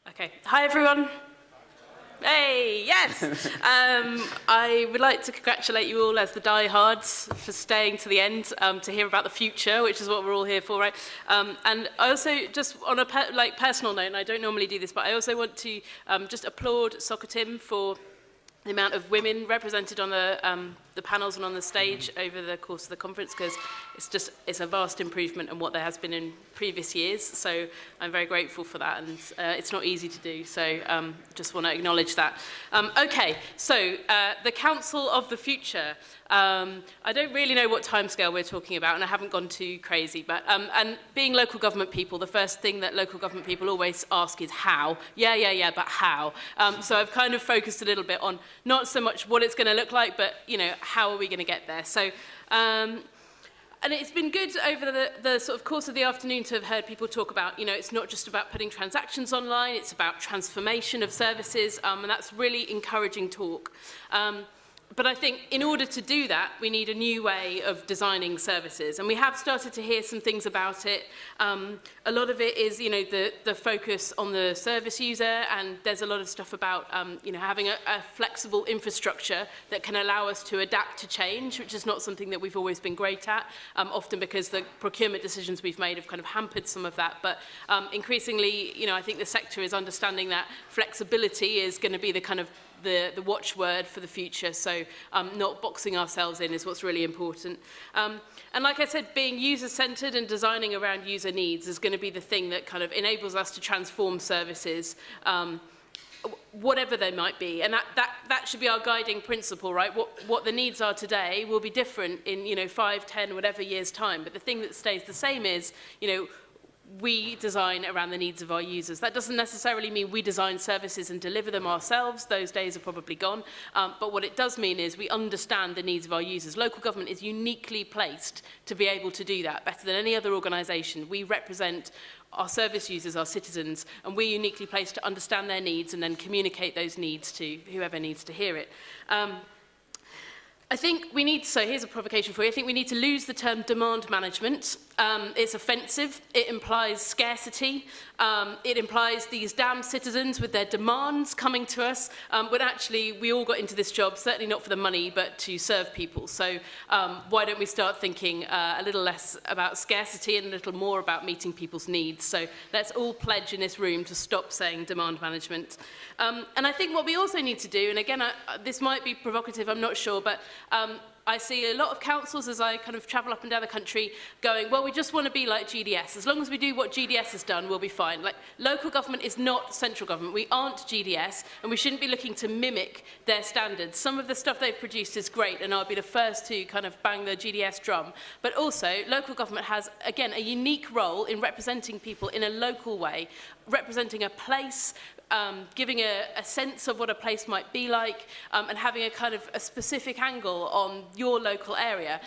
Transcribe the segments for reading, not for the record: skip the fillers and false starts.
Okay. Hi, everyone. Hey, yes! I would like to congratulate you all as the diehards for staying to the end to hear about the future, which is what we're all here for, right? And I also, just on a personal note, and I don't normally do this, but I also want to just applaud Socitm for the amount of women represented on the panels and on the stage over the course of the conference, because it's a vast improvement on what there has been in previous years. So I'm very grateful for that, and it's not easy to do. So just want to acknowledge that. Okay, so the Council of the Future. I don't really know what timescale we're talking about, and I haven't gone too crazy, but and being local government people, the first thing that local government people always ask is how. Yeah, but how? So I've kind of focused a little bit on not so much what it's going to look like, but how are we going to get there? So. And it's been good over the sort of course of the afternoon to have heard people talk about, it's not just about putting transactions online, it's about transformation of services, and that's really encouraging talk. But I think in order to do that, we need a new way of designing services. And we have started to hear some things about it. A lot of it is, the focus on the service user, and there's a lot of stuff about, having a flexible infrastructure that can allow us to adapt to change, which is not something that we've always been great at, often because the procurement decisions we've made have kind of hampered some of that. But increasingly, I think the sector is understanding that flexibility is going to be the kind of the watchword for the future, so not boxing ourselves in is what's really important. And like I said, being user-centred and designing around user needs is going to be the thing that kind of enables us to transform services, whatever they might be. And that should be our guiding principle, right? What the needs are today will be different in 5, 10, whatever years' time. But the thing that stays the same is, we design around the needs of our users. That doesn't necessarily mean we design services and deliver them ourselves. Those days are probably gone. But what it does mean is we understand the needs of our users. Local government is uniquely placed to be able to do that better than any other organisation. We represent our service users, our citizens, and we're uniquely placed to understand their needs and then communicate those needs to whoever needs to hear it. I think we need, so here's a provocation for you, I think we need to lose the term demand management. It's offensive, it implies scarcity, it implies these damn citizens with their demands coming to us, when actually we all got into this job, certainly not for the money, but to serve people. So why don't we start thinking a little less about scarcity and a little more about meeting people's needs? So let's all pledge in this room to stop saying demand management. And I think what we also need to do, and again, this might be provocative, I'm not sure, but I see a lot of councils as I kind of travel up and down the country going, well, we just want to be like GDS. As long as we do what GDS has done, we'll be fine. Like, local government is not central government. We aren't GDS, and we shouldn't be looking to mimic their standards. Some of the stuff they've produced is great, and I'll be the first to kind of bang the GDS drum. But also, local government has, again, a unique role in representing people in a local way, representing a place, giving a sense of what a place might be like, and having a kind of a specific angle on your local area.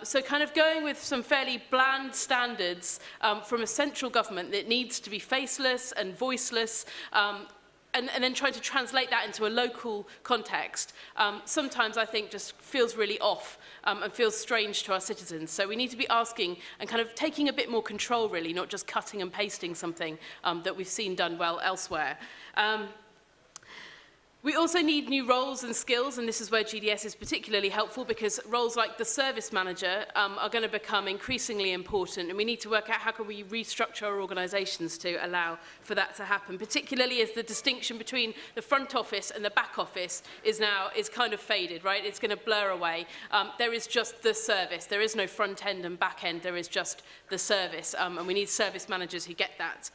So kind of going with some fairly bland standards from a central government that needs to be faceless and voiceless, and then trying to translate that into a local context, sometimes I think just feels really off and feels strange to our citizens. So we need to be asking and kind of taking a bit more control, really, not just cutting and pasting something that we've seen done well elsewhere. We also need new roles and skills, and this is where GDS is particularly helpful, because roles like the service manager are going to become increasingly important, and we need to work out how can we restructure our organisations to allow for that to happen, particularly as the distinction between the front office and the back office is kind of faded, right? It's going to blur away. There is just the service. There is no front end and back end. There is just the service, and we need service managers who get that.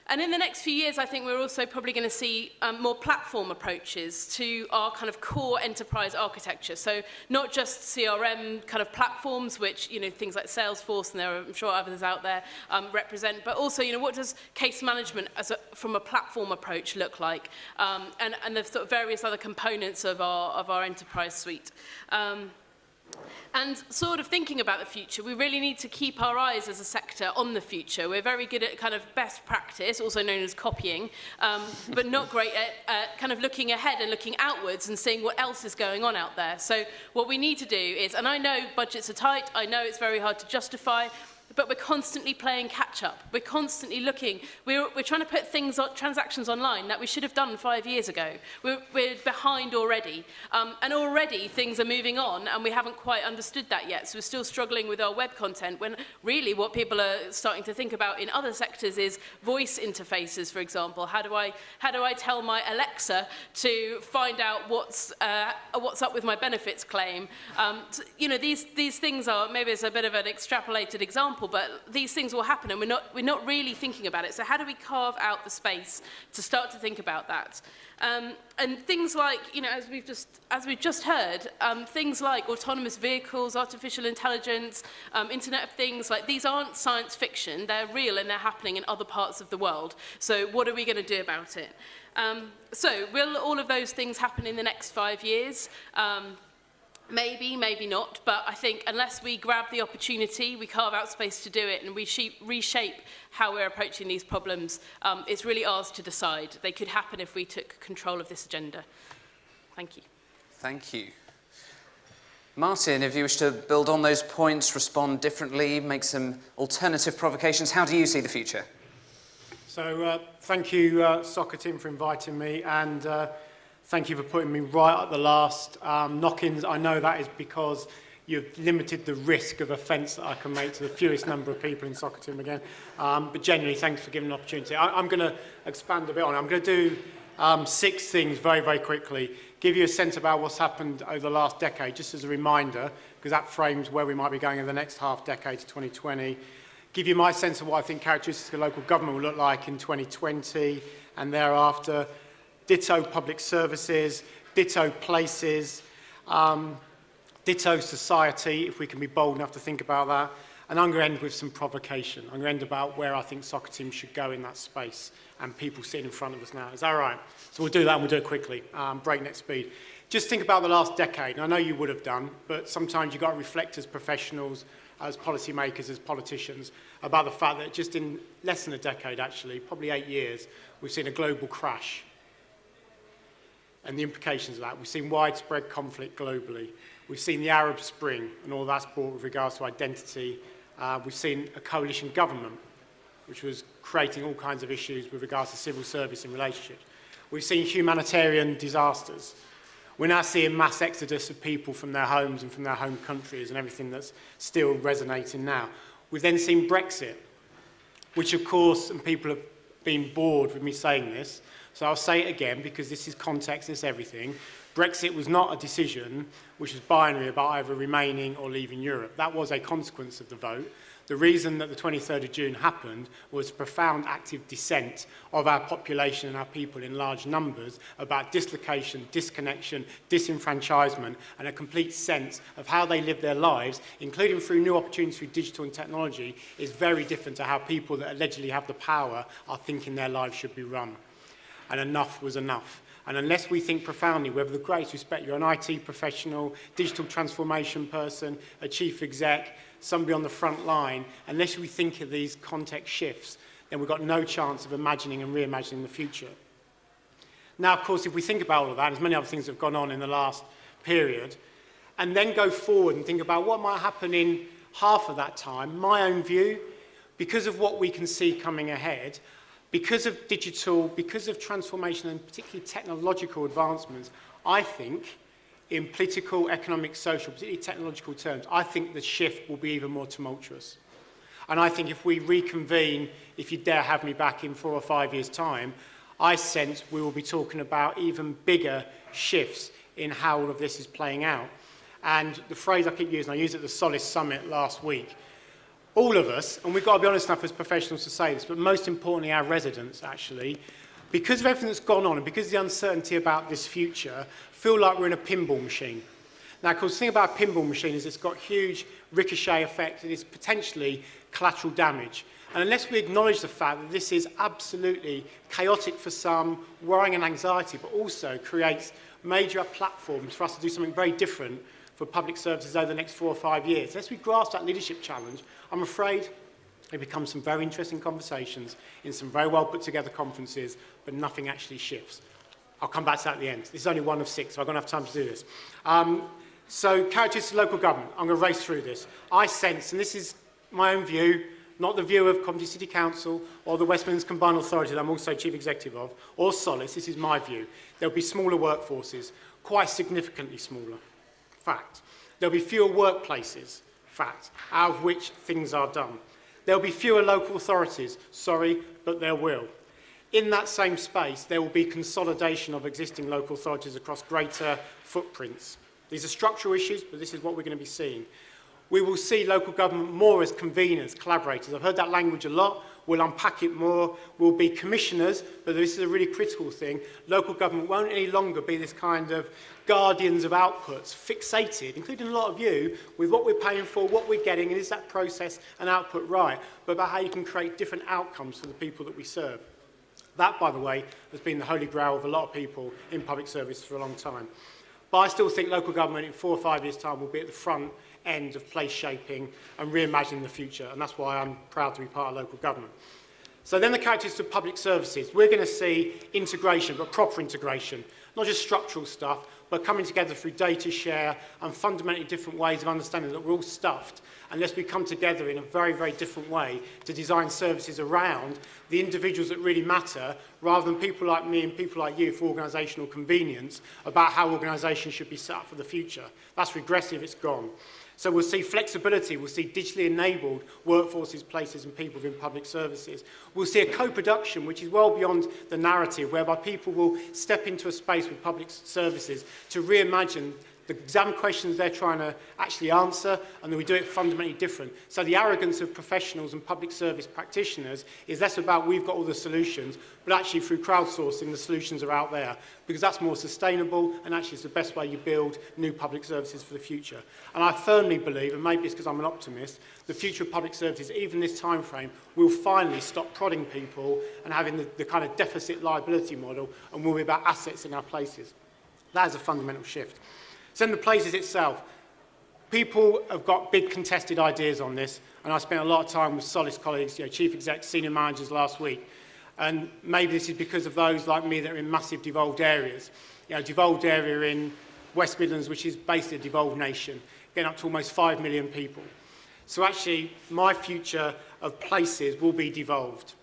And in the next few years, I think we're also probably going to see more platform approaches to our kind of core enterprise architecture. So not just CRM kind of platforms, which, things like Salesforce, and there are, I'm sure, others out there represent, but also, what does case management from a platform approach look like? And the sort of various other components of our enterprise suite. And sort of thinking about the future, we really need to keep our eyes as a sector on the future. We're very good at kind of best practice, also known as copying, but not great at kind of looking ahead and looking outwards and seeing what else is going on out there. So what we need to do is, and I know budgets are tight, I know it's very hard to justify, but we're constantly playing catch up. We're constantly looking. We're trying to put transactions online that we should have done 5 years ago. We're behind already. And already things are moving on and we haven't quite understood that yet. So we're still struggling with our web content when really what people are starting to think about in other sectors is voice interfaces, for example. How do I tell my Alexa to find out what's up with my benefits claim? So, you know, these things are, maybe it's a bit of an extrapolated example, but these things will happen and we're not really thinking about it. So how do we carve out the space to start to think about that? And things like, you know, as we've just heard, things like autonomous vehicles, artificial intelligence, Internet of Things, like these aren't science fiction, they're real and they're happening in other parts of the world. So what are we going to do about it? So will all of those things happen in the next 5 years? Maybe, maybe not, but I think unless we grab the opportunity, we carve out space to do it, and we reshape how we're approaching these problems, it's really ours to decide. They could happen if we took control of this agenda. Thank you. Thank you. Martin, if you wish to build on those points, respond differently, make some alternative provocations, how do you see the future? So thank you, Socitm, for inviting me, and thank you for putting me right at the last knock-ins. I know that is because you've limited the risk of offence that I can make to the fewest number of people in Socitm again. But genuinely, thanks for giving an opportunity. I'm going to expand a bit on it. I'm going to do 6 things very, very quickly. Give you a sense about what's happened over the last decade, just as a reminder, because that frames where we might be going in the next half decade to 2020. Give you my sense of what I think characteristics of local government will look like in 2020 and thereafter. Ditto public services, ditto places, ditto society, if we can be bold enough to think about that. And I'm going to end with some provocation. I'm going to end about where I think Socitm should go in that space and people sitting in front of us now. Is that all right? So we'll do that and we'll do it quickly, breakneck speed. Just think about the last decade. And I know you would have done, but sometimes you've got to reflect as professionals, as policymakers, as politicians, about the fact that just in less than a decade, actually, probably 8 years, we've seen a global crash. And the implications of that. We've seen widespread conflict globally. We've seen the Arab Spring and all that's brought with regards to identity. We've seen a coalition government, which was creating all kinds of issues with regards to civil service and relationships. We've seen humanitarian disasters. We're now seeing mass exodus of people from their homes and from their home countries and everything that's still resonating now. We've then seen Brexit, which of course, and people have been bored with me saying this, so I'll say it again because this is context, this is everything. Brexit was not a decision which was binary about either remaining or leaving Europe. That was a consequence of the vote. The reason that the 23rd of June happened was profound active dissent of our population and our people in large numbers about dislocation, disconnection, disenfranchisement, and a complete sense of how they live their lives, including through new opportunities through digital and technology, is very different to how people that allegedly have the power are thinking their lives should be run. And enough was enough. And unless we think profoundly, with the greatest respect, you're an IT professional, digital transformation person, a chief exec, somebody on the front line, unless we think of these context shifts, then we've got no chance of imagining and reimagining the future. Now, of course, if we think about all of that, there's many other things that have gone on in the last period, and then go forward and think about what might happen in half of that time, my own view, because of what we can see coming ahead, because of digital, because of transformation and particularly technological advancements, I think, in political, economic, social, particularly technological terms, I think the shift will be even more tumultuous. And I think if we reconvene, if you dare have me back in 4 or 5 years' time, I sense we will be talking about even bigger shifts in how all of this is playing out. And the phrase I keep using, I used it at the Solace Summit last week, all of us, and we've got to be honest enough as professionals to say this, but most importantly our residents actually, because of everything that's gone on and because of the uncertainty about this future, feel like we're in a pinball machine. Now, of course, the thing about a pinball machine is it's got huge ricochet effect and it's potentially collateral damage. And unless we acknowledge the fact that this is absolutely chaotic for some, worrying and anxiety, but also creates major platforms for us to do something very different for public services over the next 4 or 5 years. Unless we grasp that leadership challenge, I'm afraid it becomes some very interesting conversations in some very well put together conferences, but nothing actually shifts. I'll come back to that at the end. This is only one of 6, so I'm going to have time to do this. So characteristics of local government. I'm going to race through this. I sense, and this is my own view, not the view of Coventry City Council or the West Midlands Combined Authority that I'm also Chief Executive of, or Solace, this is my view. There'll be smaller workforces, quite significantly smaller, fact. There'll be fewer workplaces, fact, out of which things are done. There'll be fewer local authorities, sorry, but there will. In that same space, there will be consolidation of existing local authorities across greater footprints. These are structural issues, but this is what we're going to be seeing. We will see local government more as conveners, collaborators. I've heard that language a lot. We'll unpack it more. We'll be commissioners, but this is a really critical thing. Local government won't any longer be this kind of guardians of outputs, fixated, including a lot of you, with what we're paying for, what we're getting, and is that process and output right, but about how you can create different outcomes for the people that we serve. That, by the way, has been the holy grail of a lot of people in public service for a long time. But I still think local government in 4 or 5 years' time will be at the front end of place shaping and reimagining the future, and that's why I'm proud to be part of local government. So then the characteristics of public services. We're going to see integration, but proper integration, not just structural stuff, but coming together through data share and fundamentally different ways of understanding that we're all stuffed unless we come together in a very, very different way to design services around the individuals that really matter, rather than people like me and people like you for organisational convenience about how organisations should be set up for the future. That's regressive, it's gone. So we'll see flexibility, we'll see digitally enabled workforces, places and people within public services. We'll see a co-production which is well beyond the narrative, whereby people will step into a space with public services to reimagine the exam questions they're trying to actually answer, and then we do it fundamentally different. So the arrogance of professionals and public service practitioners is less about we've got all the solutions, but actually through crowdsourcing the solutions are out there, because that's more sustainable and actually it's the best way you build new public services for the future. And I firmly believe, and maybe it's because I'm an optimist, the future of public services, even this time frame, will finally stop prodding people and having the kind of deficit liability model, and will be about assets in our places. That is a fundamental shift. So in the places itself, people have got big contested ideas on this, and I spent a lot of time with Solace colleagues, chief execs, senior managers last week. And maybe this is because of those like me that are in massive devolved areas. Devolved area in West Midlands, which is basically a devolved nation, getting up to almost 5 million people. So actually, my future of places will be devolved.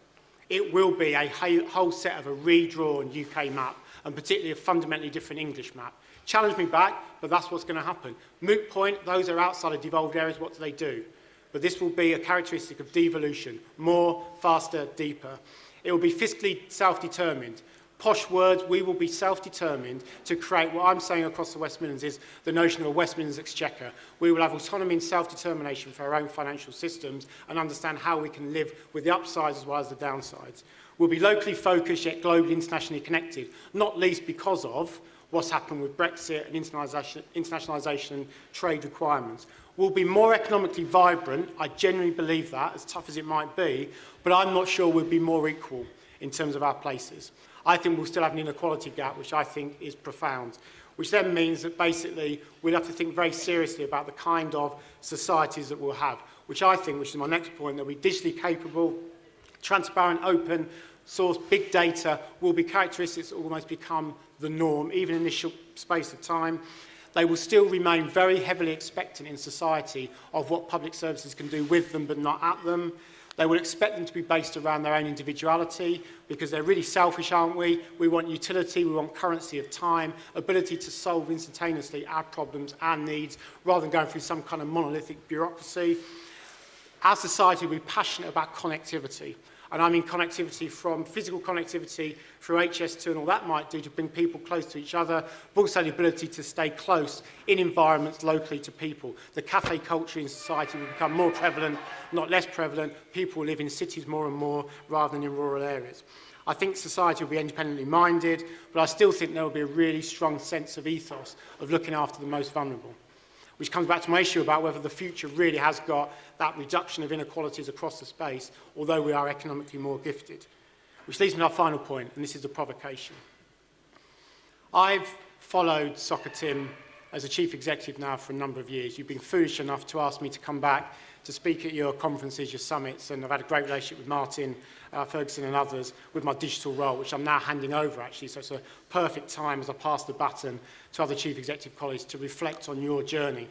It will be a whole set of a redrawn UK map, and particularly a fundamentally different English map. Challenge me back, but that's what's going to happen. Moot point, those are outside of devolved areas, what do? But this will be a characteristic of devolution, more, faster, deeper. It will be fiscally self-determined. Posh words, we will be self-determined to create what I'm saying across the West Midlands is the notion of a West Midlands exchequer. We will have autonomy and self-determination for our own financial systems and understand how we can live with the upsides as well as the downsides. We'll be locally focused yet globally internationally connected, not least because of what's happened with Brexit and internationalisation and trade requirements. We'll be more economically vibrant, I genuinely believe that, as tough as it might be, but I'm not sure we'll be more equal in terms of our places. I think we'll still have an inequality gap, which I think is profound, which then means that basically we'll have to think very seriously about the kind of societies that we'll have, which I think, which is my next point, that we're digitally capable, transparent, open, source, big data will be characteristics that will almost become the norm, even in this short space of time. They will still remain very heavily expectant in society of what public services can do with them but not at them. They will expect them to be based around their own individuality, because they're really selfish, aren't we? We want utility, we want currency of time, ability to solve instantaneously our problems, our needs, rather than going through some kind of monolithic bureaucracy. Our society will be passionate about connectivity. And I mean connectivity from physical connectivity through HS2 and all that might do to bring people close to each other, but also the ability to stay close in environments locally to people. The cafe culture in society will become more prevalent, not less prevalent. People will live in cities more and more rather than in rural areas. I think society will be independently minded, but I still think there will be a really strong sense of ethos of looking after the most vulnerable. Which comes back to my issue about whether the future really has got that reduction of inequalities across the space, although we are economically more gifted. Which leads me to our final point, and this is the provocation. I've followed Socitm as a chief executive now for a number of years. You've been foolish enough to ask me to come back to speak at your conferences, your summits, and I've had a great relationship with Martin Ferguson and others with my digital role, which I'm now handing over, actually. So it's a perfect time as I pass the baton to other chief executive colleagues to reflect on your journey.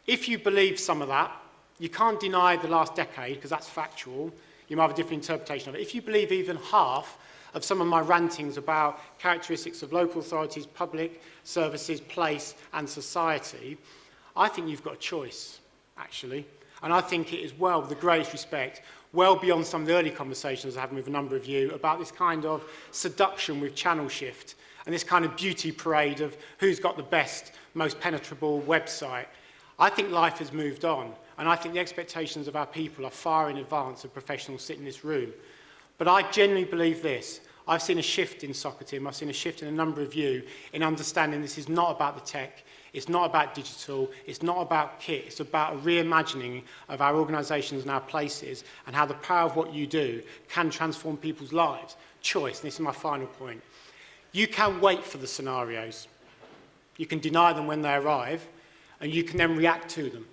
If you believe some of that, you can't deny the last decade, because that's factual. You might have a different interpretation of it. If you believe even half of some of my rantings about characteristics of local authorities, public services, place, and society, I think you've got a choice, actually. And I think it is, well, with the greatest respect, well beyond some of the early conversations I had with a number of you about this kind of seduction with channel shift and this kind of beauty parade of who's got the best, most penetrable website. I think life has moved on, and I think the expectations of our people are far in advance of professionals sitting in this room. But I genuinely believe this. I've seen a shift in Socitm, I've seen a shift in a number of you in understanding this is not about the tech, it's not about digital, it's not about kit, it's about a reimagining of our organisations and our places and how the power of what you do can transform people's lives. Choice, and this is my final point. You can wait for the scenarios. You can deny them when they arrive, and you can then react to them.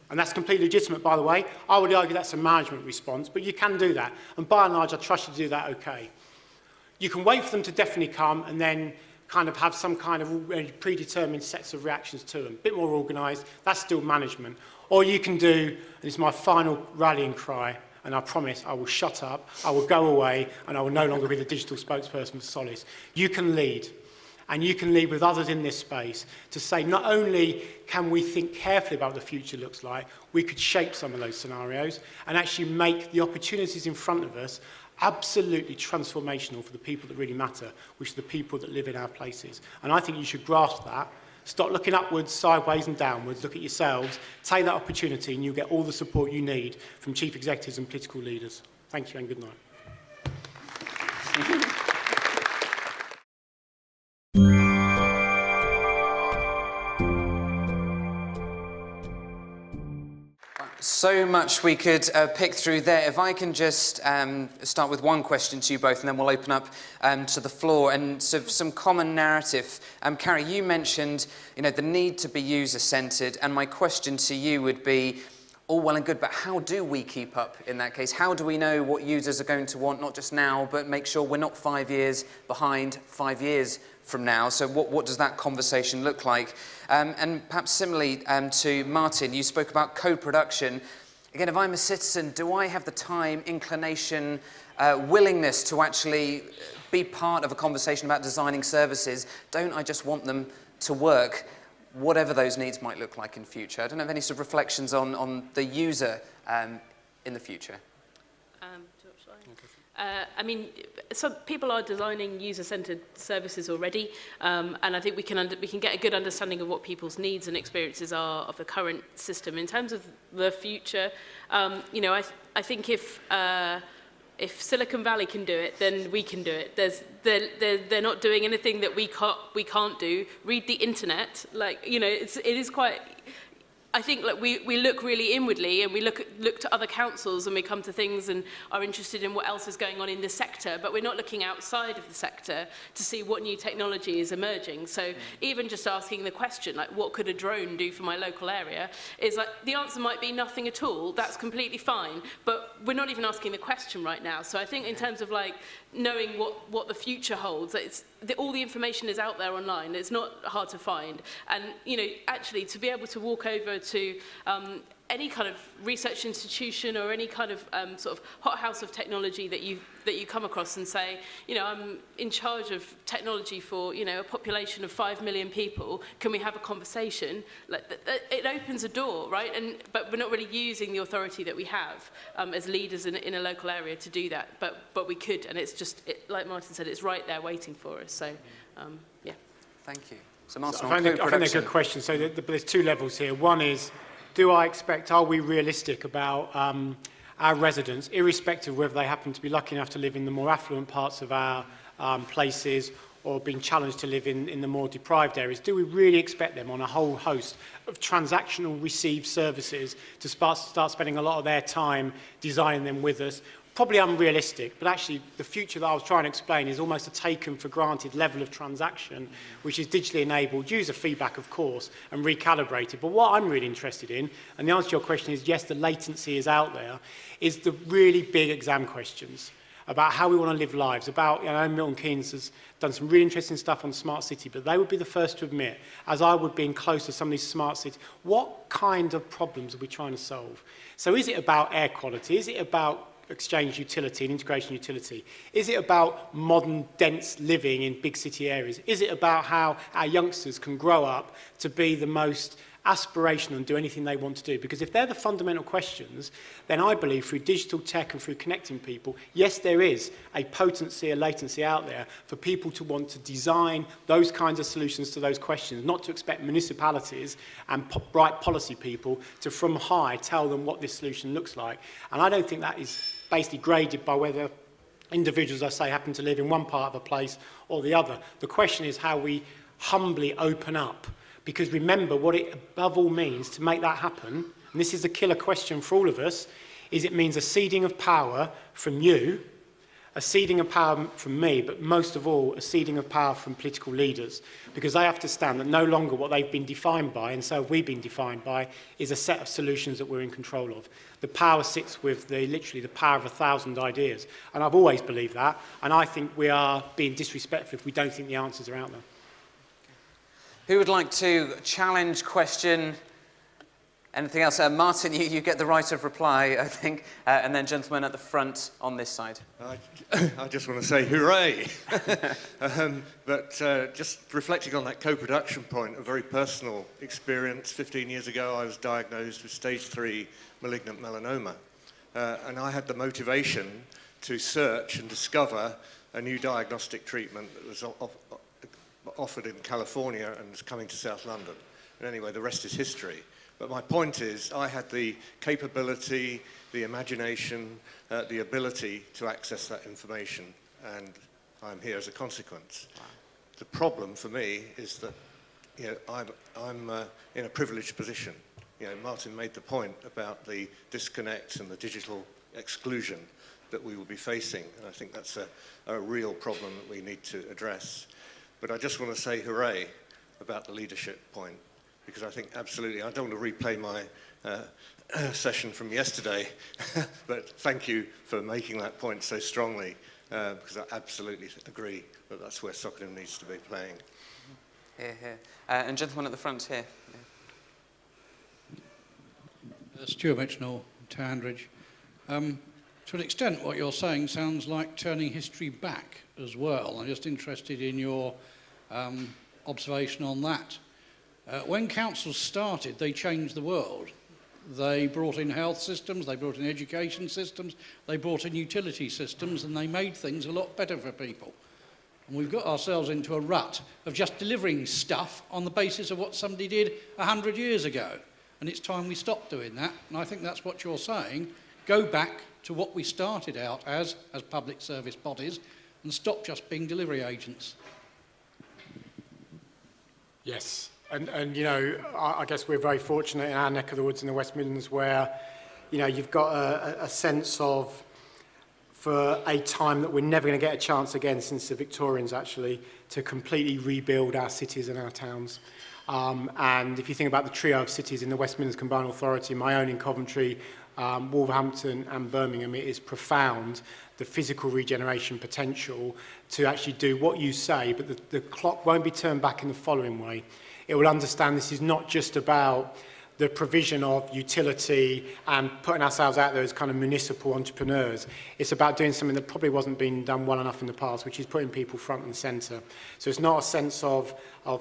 And that's completely legitimate, by the way. I would argue that's a management response, but you can do that. And by and large, I trust you to do that okay. You can wait for them to definitely come and then kind of have some kind of predetermined sets of reactions to them. A bit more organised, that's still management. Or you can do, and this is my final rallying cry, and I promise I will shut up, I will go away, and I will no longer be the digital spokesperson for Solace. You can lead. And you can lead with others in this space to say not only can we think carefully about what the future looks like, we could shape some of those scenarios and actually make the opportunities in front of us absolutely transformational for the people that really matter, which are the people that live in our places. And I think you should grasp that. Stop looking upwards, sideways and downwards, look at yourselves, take that opportunity and you'll get all the support you need from chief executives and political leaders. Thank you and good night. So much we could pick through there. If I can just start with one question to you both, and then we'll open up to the floor. And so some common narrative. Carrie, you mentioned, the need to be user-centred, and my question to you would be, all well and good, but how do we keep up in that case? How do we know what users are going to want, not just now, but make sure we're not 5 years behind 5 years from now? So what does that conversation look like? And perhaps similarly to Martin, you spoke about co-production. Again, if I'm a citizen, do I have the time, inclination, willingness to actually be part of a conversation about designing services? Don't I just want them to work, whatever those needs might look like in future? I don't have any sort of reflections on the user in the future. I mean, some people are designing user-centered services already, and I think we can get a good understanding of what people's needs and experiences are of the current system. In terms of the future, I think if Silicon Valley can do it, then we can do it. They're not doing anything that we can't do. Read the internet, it is quite. I think we look really inwardly and we look to other councils and we come to things and are interested in what else is going on in the sector, but we're not looking outside of the sector to see what new technology is emerging. So even just asking the question, what could a drone do for my local area, is the answer might be nothing at all. That's completely fine, but we're not even asking the question right now. So I think in terms of knowing what the future holds, all the information is out there online. It's not hard to find. And, actually to be able to walk over to any kind of research institution or any kind of sort of hothouse of technology that you come across and say, I'm in charge of technology for, a population of 5 million people, can we have a conversation? It opens a door, right? But we're not really using the authority that we have as leaders in a local area to do that, but we could, and it's just, like Martin said, it's right there waiting for us, so, yeah. Thank you. So Martin, I think they're good questions. So there's two levels here. One is, are we realistic about our residents, irrespective of whether they happen to be lucky enough to live in the more affluent parts of our places or being challenged to live in the more deprived areas? Do we really expect them on a whole host of transactional received services to start spending a lot of their time designing them with us, probably unrealistic, but actually the future that I was trying to explain is almost a taken for granted level of transaction, which is digitally enabled, user feedback of course, and recalibrated. But what I'm really interested in, and the answer to your question is yes, the latency is out there, is the really big exam questions about how we want to live lives, about, Milton Keynes has done some really interesting stuff on smart city, but they would be the first to admit, as I would being close to some of these smart cities, what kind of problems are we trying to solve? So is it about air quality? Is it about exchange utility and integration utility? Is it about modern, dense living in big city areas? Is it about how our youngsters can grow up to be the most aspirational and do anything they want to do? Because if they're the fundamental questions, then I believe through digital tech and through connecting people, yes, there is a potency, a latency out there for people to want to design those kinds of solutions to those questions, not to expect municipalities and bright policy people to from high tell them what this solution looks like. And I don't think that is basically graded by whether individuals, I say, happen to live in one part of a place or the other. The question is how we humbly open up. Because remember, what it above all means to make that happen, and this is a killer question for all of us, is it means a ceding of power from you, a ceding of power from me, but most of all, a ceding of power from political leaders. Because they have to stand that no longer what they've been defined by, and so have we been defined by, is a set of solutions that we're in control of. The power sits with literally the power of 1,000 ideas. And I've always believed that, and I think we are being disrespectful if we don't think the answers are out there. Who would like to challenge, question, anything else? Martin, you get the right of reply, I think, and then gentlemen at the front on this side. I just want to say hooray! But just reflecting on that co-production point, a very personal experience. 15 years ago, I was diagnosed with stage 3 malignant melanoma, and I had the motivation to search and discover a new diagnostic treatment that was offered in California and was coming to South London. And anyway, the rest is history. But my point is, I had the capability, the imagination, the ability to access that information, and I'm here as a consequence. Wow. The problem for me is that, I'm in a privileged position. Martin made the point about the disconnect and the digital exclusion that we will be facing, and I think that's a real problem that we need to address. But I just want to say hooray about the leadership point, because I think absolutely, I don't want to replay my session from yesterday, but thank you for making that point so strongly, because I absolutely agree that that's where Socitm needs to be playing. Here, here. And gentleman at the front here. Yeah. Stuart Mitchell, Tandridge. To an extent, what you're saying sounds like turning history back as well. I'm just interested in your observation on that. When councils started, they changed the world. They brought in health systems, they brought in education systems, they brought in utility systems, and they made things a lot better for people. And we've got ourselves into a rut of just delivering stuff on the basis of what somebody did 100 years ago. And it's time we stopped doing that. And I think that's what you're saying. Go back to what we started out as public service bodies, and stop just being delivery agents. Yes, and I guess we're very fortunate in our neck of the woods in the West Midlands where, you've got a sense of, for a time that we're never going to get a chance again since the Victorians actually, to completely rebuild our cities and our towns. And if you think about the trio of cities in the West Midlands Combined Authority, my own in Coventry, Wolverhampton and Birmingham, it is profound, the physical regeneration potential to actually do what you say, but the clock won't be turned back in the following way. It will understand this is not just about the provision of utility and putting ourselves out there as kind of municipal entrepreneurs. It's about doing something that probably wasn't being done well enough in the past, which is putting people front and centre. So it's not a sense of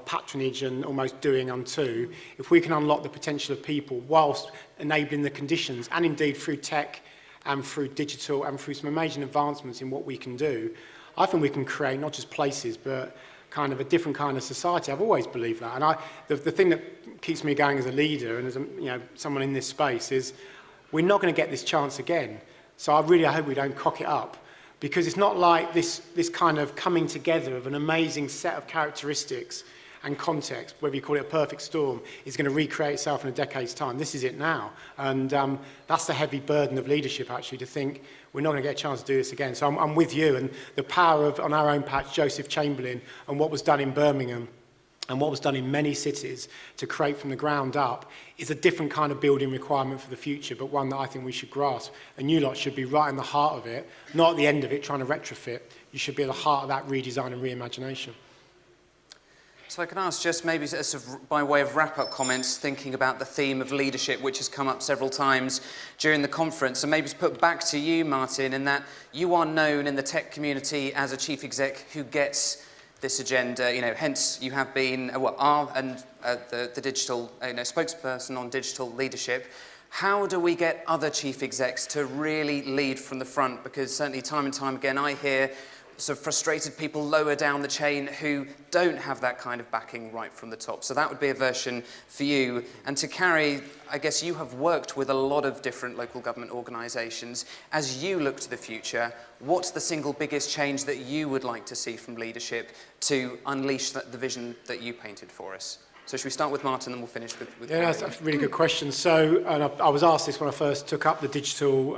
patronage and almost doing unto. If we can unlock the potential of people whilst enabling the conditions, and indeed through tech and through digital and through some amazing advancements in what we can do, I think we can create not just places, but kind of a different kind of society. I've always believed that. And the thing that keeps me going as a leader and as someone in this space is we're not going to get this chance again. So I hope we don't cock it up, because it's not like this kind of coming together of an amazing set of characteristics and context, whether you call it a perfect storm, is going to recreate itself in a decade's time. This is it now. And that's the heavy burden of leadership, actually, to think we're not going to get a chance to do this again. So I'm with you. And the power of, on our own patch, Joseph Chamberlain, and what was done in Birmingham, and what was done in many cities to create from the ground up is a different kind of building requirement for the future, but one that I think we should grasp. And you lot should be right in the heart of it, not at the end of it trying to retrofit. You should be at the heart of that redesign and reimagination. So I can ask just maybe sort of by way of wrap-up comments, thinking about the theme of leadership, which has come up several times during the conference, and maybe to put back to you, Martin, in that you are known in the tech community as a chief exec who gets this agenda, hence you have been, the digital, spokesperson on digital leadership. How do we get other chief execs to really lead from the front? Because certainly time and time again, I hear sort of frustrated people lower down the chain who don't have that kind of backing right from the top. So that would be a version for you. And to Carrie, I guess you have worked with a lot of different local government organisations. As you look to the future, what's the single biggest change that you would like to see from leadership to unleash the vision that you painted for us? So should we start with Martin and we'll finish with Carrie? That's a really good question. So, and I was asked this when I first took up the digital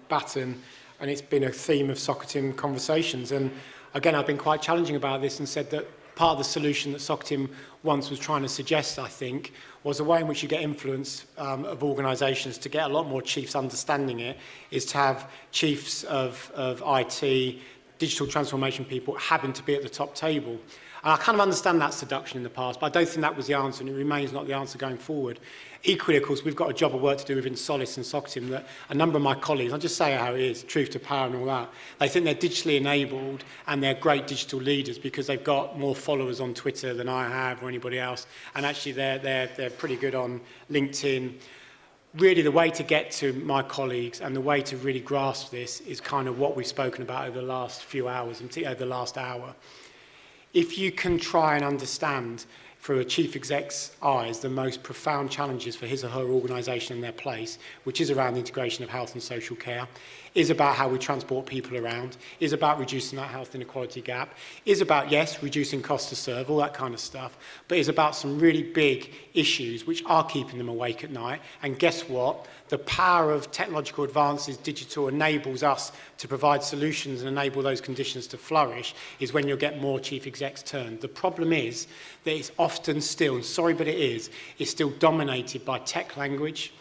baton, and it's been a theme of Socitm conversations. And again, I've been quite challenging about this and said that part of the solution that Socitm once was trying to suggest, I think, was a way in which you get influence of organisations to get a lot more chiefs understanding it, is to have chiefs of IT, digital transformation people having to be at the top table. And I kind of understand that seduction in the past, but I don't think that was the answer, and it remains not the answer going forward. Equally, of course, we've got a job of work to do within Solace and Socitm that a number of my colleagues, I'll just say how it is, truth to power and all that, they think they're digitally enabled and they're great digital leaders because they've got more followers on Twitter than I have or anybody else, and actually they're pretty good on LinkedIn. Really, the way to get to my colleagues and the way to really grasp this is kind of what we've spoken about over the last few hours, and over the last hour. If you can try and understand through a chief exec's eyes the most profound challenges for his or her organisation and their place, which is around the integration of health and social care, is about how we transport people around, is about reducing that health inequality gap, is about, yes, reducing cost to serve, all that kind of stuff, but is about some really big issues which are keeping them awake at night. And guess what? The power of technological advances, digital, enables us to provide solutions and enable those conditions to flourish, is when you'll get more chief execs turned. The problem is that it's often still, and sorry but it is, it's still dominated by tech language,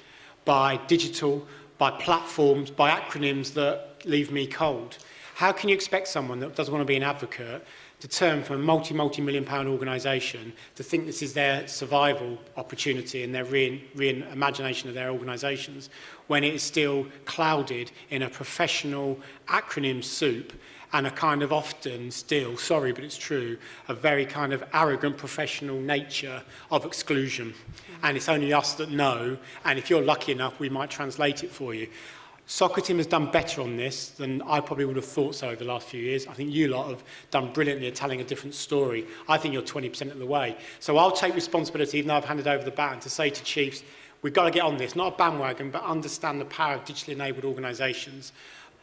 by digital, by platforms, by acronyms that leave me cold. How can you expect someone that doesn't want to be an advocate to turn from a multi-million pound organisation to think this is their survival opportunity and their reimagination of their organisations when it is still clouded in a professional acronym soup and a kind of often still, sorry but it's true, a very kind of arrogant professional nature of exclusion. And it's only us that know, and if you're lucky enough, we might translate it for you. Socitm has done better on this than I probably would have thought so over the last few years. I think you lot have done brilliantly at telling a different story. I think you're 20% of the way. So I'll take responsibility, even though I've handed over the baton, to say to chiefs, we've got to get on this, not a bandwagon, but understand the power of digitally enabled organisations.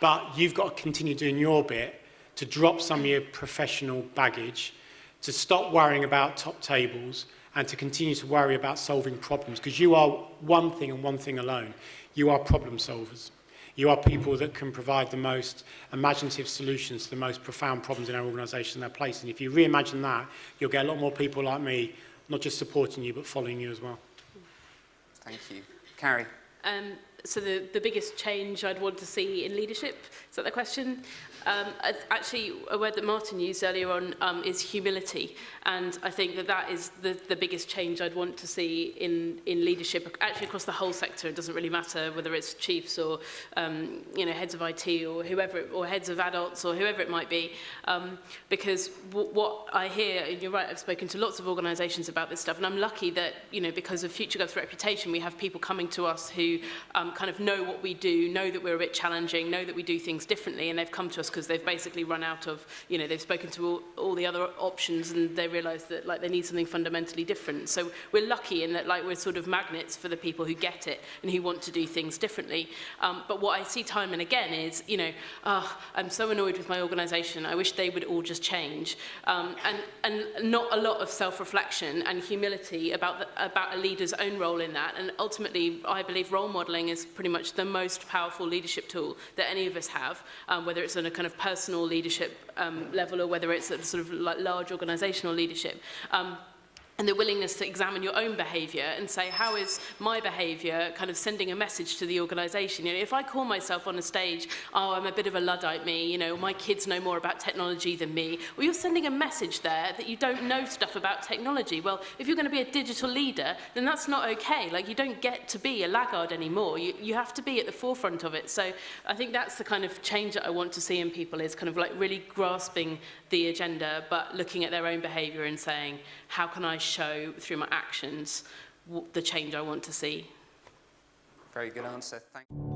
But you've got to continue doing your bit to drop some of your professional baggage, to stop worrying about top tables, and to continue to worry about solving problems, because you are one thing and one thing alone. You are problem solvers. You are people that can provide the most imaginative solutions to the most profound problems in our organisation and their place. And if you reimagine that, you'll get a lot more people like me, not just supporting you, but following you as well. Thank you. Carrie? So the biggest change I'd want to see in leadership, is that the question? Actually, a word that Martin used earlier on is humility. And I think that is the biggest change I'd want to see in leadership, actually across the whole sector. It doesn't really matter whether it's chiefs or heads of IT or whoever, or heads of adults or whoever it might be. Because what I hear, and you're right, I've spoken to lots of organisations about this stuff, and I'm lucky that, because of FutureGov's reputation, we have people coming to us who kind of know what we do, know that we're a bit challenging, know that we do things differently, and they've come to us because they've basically run out of, you know, they've spoken to all the other options and they realise that like they need something fundamentally different. So we're lucky in that like we're sort of magnets for the people who get it and who want to do things differently. But what I see time and again is, you know, I'm so annoyed with my organisation, I wish they would all just change. And not a lot of self-reflection and humility about a leader's own role in that. And ultimately, I believe role modelling is pretty much the most powerful leadership tool that any of us have, whether it's on a kind of personal leadership level or whether it's a sort of like large organisational leadership. And the willingness to examine your own behaviour and say, how is my behaviour kind of sending a message to the organisation? You know, if I call myself on a stage, oh, I'm a bit of a Luddite, me, you know, my kids know more about technology than me, well, you're sending a message there that you don't know stuff about technology. Well, if you're going to be a digital leader, then that's not okay. Like, you don't get to be a laggard anymore. You have to be at the forefront of it. So I think that's the kind of change that I want to see in people, is kind of like really grasping the agenda, but looking at their own behaviour and saying, how can I show through my actions the change I want to see? Very good answer. Thank you.